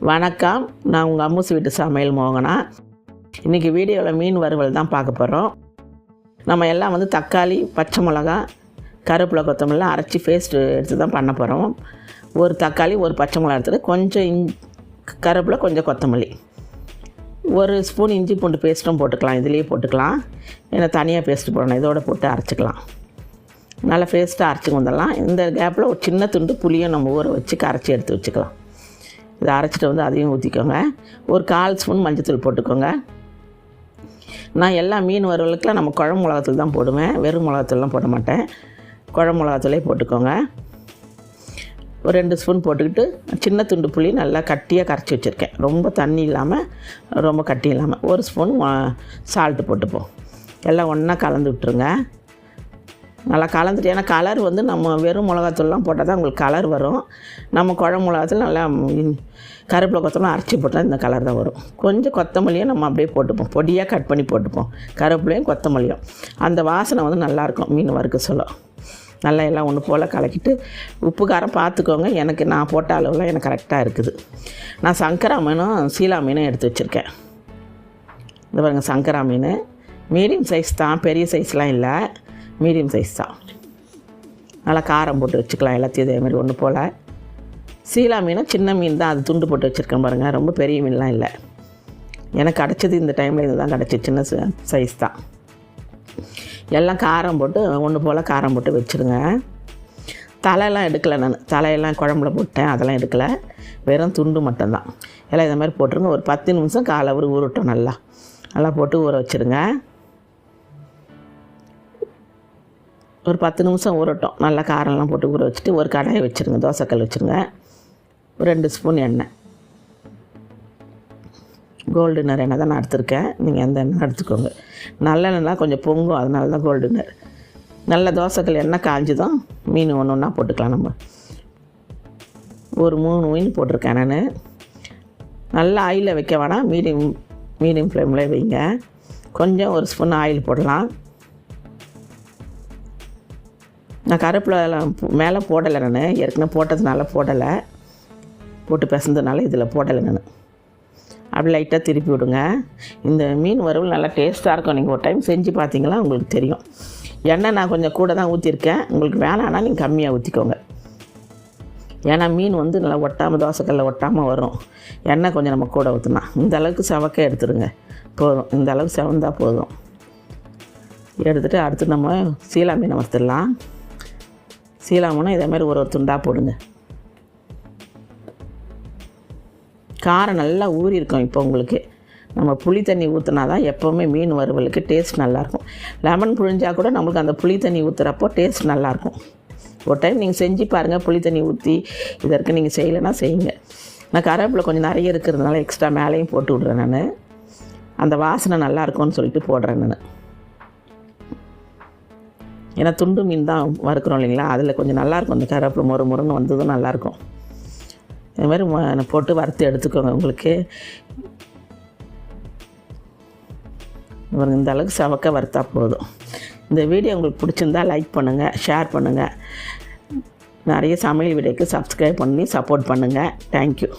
வணக்கம், நான் உங்கள் அம்முஸ் வீட்டு சமையல் மோகனா. இன்றைக்கி வீடியோவில் மீன் வறுவல் தான் பார்க்க போகிறோம். நம்ம எல்லாம் தக்காளி, பச்சை மிளகா, கருவேப்பிலை, கொத்தமல்லி அரைச்சி பேஸ்ட்டு எடுத்து தான் பண்ண போகிறோம். ஒரு தக்காளி, ஒரு பச்சை மிளகா எடுத்துகிட்டு கொஞ்சம் கருவேப்பிலை, கொஞ்சம் கொத்தமல்லி, ஒரு ஸ்பூன் இஞ்சி பூண்டு பேஸ்ட்டும் போட்டுக்கலாம். இதுலேயே போட்டுக்கலாம், ஏன்னா தனியாக பேஸ்ட்டு போடணும். இதோடு போட்டு அரைச்சிக்கலாம். நல்லா பேஸ்ட்டாக அரைச்சி வந்துடலாம். இந்த கேப்பில் ஒரு சின்ன துண்டு புளியும் நம்ம ஊற வச்சு கரைச்சி எடுத்து வச்சுக்கலாம். இதை அரைச்சிட்டு அதையும் ஊற்றிக்கோங்க. ஒரு 1/4 ஸ்பூன் மஞ்சத்தூள் போட்டுக்கோங்க. நான் எல்லா மீன் வறுவலுக்குலாம் நம்ம குழம்பு மிளகாத்தூள் தான் போடுவேன், வெறும் மிளகாத்தூள்லாம் போட மாட்டேன். குழம்பு மிளகாத்தூளே போட்டுக்கோங்க. ஒரு 2 ஸ்பூன் போட்டுக்கிட்டு சின்ன துண்டு புளி நல்லா கட்டியாக கரைச்சி வச்சுருக்கேன். ரொம்ப தண்ணி இல்லாமல், ரொம்ப கட்டி இல்லாமல். 1 ஸ்பூன் சால்ட்டு போட்டுப்போம். எல்லாம் ஒன்றா கலந்து விட்டுருங்க. நல்லா கலந்துட்டு, ஏன்னா கலர் நம்ம வெறும் மிளகாத்தூள்லாம் போட்டால் தான் உங்களுக்கு கலர் வரும். நம்ம குழம்பு மிளகாத்தூள் நல்லா கருவேப்பிலை, கொத்தமல்லி அரைச்சி போட்டால் இந்த கலர் தான் வரும். கொஞ்சம் கொத்தமல்லியும் நம்ம அப்படியே போட்டுப்போம், பொடியாக கட் பண்ணி போட்டுப்போம். கருவேப்பிலையும் கொத்தமல்லியும் அந்த வாசனை நல்லாயிருக்கும் மீன் வறுக்க சொல்ல. நல்லா எல்லாம் ஒன்று போல் கலக்கிட்டு உப்பு காரம் பார்த்துக்கோங்க. நான் போட்ட அளவுலாம் எனக்கு கரெக்டாக இருக்குது. நான் சங்கரா மீனும் சீலா மீனும் எடுத்து வச்சுருக்கேன். இந்த பாருங்கள், சங்கரா மீன் மீடியம் சைஸ் தான், பெரிய சைஸ்லாம் இல்லை, மீடியம் சைஸ் தான். நல்லா காரம் போட்டு வச்சுக்கலாம் எல்லாத்தையும் இதேமாதிரி ஒன்று போல். சீலா மீனும் சின்ன மீன் தான், அது துண்டு போட்டு வச்சுருக்கேன் பாருங்கள். ரொம்ப பெரிய மீன்லாம் இல்லை. எனக்கு கிடச்சது இந்த டைமில் இது தான் கிடச்சி, சின்ன சைஸ் தான். எல்லாம் காரம் போட்டு ஒன்று போல் காரம் போட்டு வச்சுருங்க. தலையெல்லாம் எடுக்கலை, நான் தலையெல்லாம் குழம்புல போட்டேன், அதெல்லாம் எடுக்கலை, வெறும் துண்டு மட்டும்தான். எல்லாம் இதை மாதிரி போட்டுருங்க. ஒரு 10 நிமிஷம் காலை ஊறட்டும். நல்லா போட்டு ஊற வச்சுருங்க. ஒரு 10 நிமிஷம் ஊறட்டும். நல்லா காரம்லாம் போட்டு ஊற வச்சுட்டு ஒரு கடாயை வச்சுருங்க, தோசைக்கல் வச்சுருங்க. ஒரு 2 ஸ்பூன் எண்ணெய், கோல்டுனர் எண்ணெய் தான் நான் எடுத்துருக்கேன். நீங்கள் எந்த எண்ணெய் எடுத்துக்கோங்க. நல்லெண்ணெய்லாம் கொஞ்சம் பொங்கும், அதனால தான் கோல்டுனர். நல்ல தோசைக்கல் எண்ணெய் காஞ்சுதான் மீன் ஒன்று ஒன்றா போட்டுக்கலாம். நம்ம ஒரு 3 மீன் போட்டிருக்கேன் நான். நல்லா ஆயிலில் வைக்க வேணாம், மீடியம் ஃப்ளேமில் வைங்க. கொஞ்சம் 1 ஸ்பூன் ஆயில் போடலாம். நான் கருவேப்பிலை மேலே போடலை, நான் ஏற்கனவே போட்டதுனால போடலை, போட்டு பிசைந்ததுனால இதில் போடலை நான். அப்படி லைட்டாக திருப்பி விடுங்க. இந்த மீன் வறுவல் நல்லா டேஸ்ட்டாக இருக்கும். நீங்கள் ஒரு டைம் செஞ்சு பார்த்தீங்களா உங்களுக்கு தெரியும். எண்ணெய் நான் கொஞ்சம் கூட தான் ஊற்றிருக்கேன். உங்களுக்கு வேணான்னா நீங்கள் கம்மியாக ஊற்றிக்கோங்க. ஏன்னா மீன் நல்லா ஒட்டாமல், தோசைக்கல்ல ஒட்டாமல் வரும். எண்ணெய் கொஞ்சம் நம்ம கூட ஊற்றினா. இந்த அளவுக்கு செவக்க எடுத்துருங்க, போதும். இந்த அளவுக்கு செவந்தால் போதும். எடுத்துகிட்டு அடுத்து நம்ம சீலா மீனை வறுத்துடலாம். சீலா மீனை இதேமாதிரி ஒரு துண்டாக போடுங்க. காரம் நல்லா ஊறி இருக்கும். இப்போ உங்களுக்கு நம்ம புளி தண்ணி ஊற்றினா தான் எப்போவுமே மீன் வறுவலுக்கு டேஸ்ட் நல்லாயிருக்கும். லெமன் புழிஞ்சால் கூட நம்மளுக்கு அந்த புளி தண்ணி ஊற்றுறப்போ டேஸ்ட் நல்லாயிருக்கும். ஒரு டைம் நீங்கள் செஞ்சு பாருங்கள். புளி தண்ணி ஊற்றி இதற்கு நீங்கள் செய்யலைன்னா செய்யுங்க. நான் கருவேப்பிலை கொஞ்சம் நிறைய இருக்கிறதுனால எக்ஸ்ட்ரா மேலேயும் போட்டு விட்றேன் நான். அந்த வாசனை நல்லாயிருக்கும்னு சொல்லிட்டு போடுறேன் நான். ஏன்னா துண்டு மீன் தான் வறுக்கிறோம் இல்லைங்களா, அதில் கொஞ்சம் நல்லாயிருக்கும். அந்த கருவேப்பிலை முறுன்னு வந்ததும் நல்லாயிருக்கும். இதுமாதிரி போட்டு வறுத்து எடுத்துக்கோங்க. உங்களுக்கு இந்த அளவுக்கு செவக்க வறுத்தா போதும். இந்த வீடியோ உங்களுக்கு பிடிச்சிருந்தா லைக் பண்ணுங்கள், ஷேர் பண்ணுங்கள். நிறைய சமையல் வீடியோக்கு சப்ஸ்கிரைப் பண்ணி சப்போர்ட் பண்ணுங்கள். தேங்க்யூ.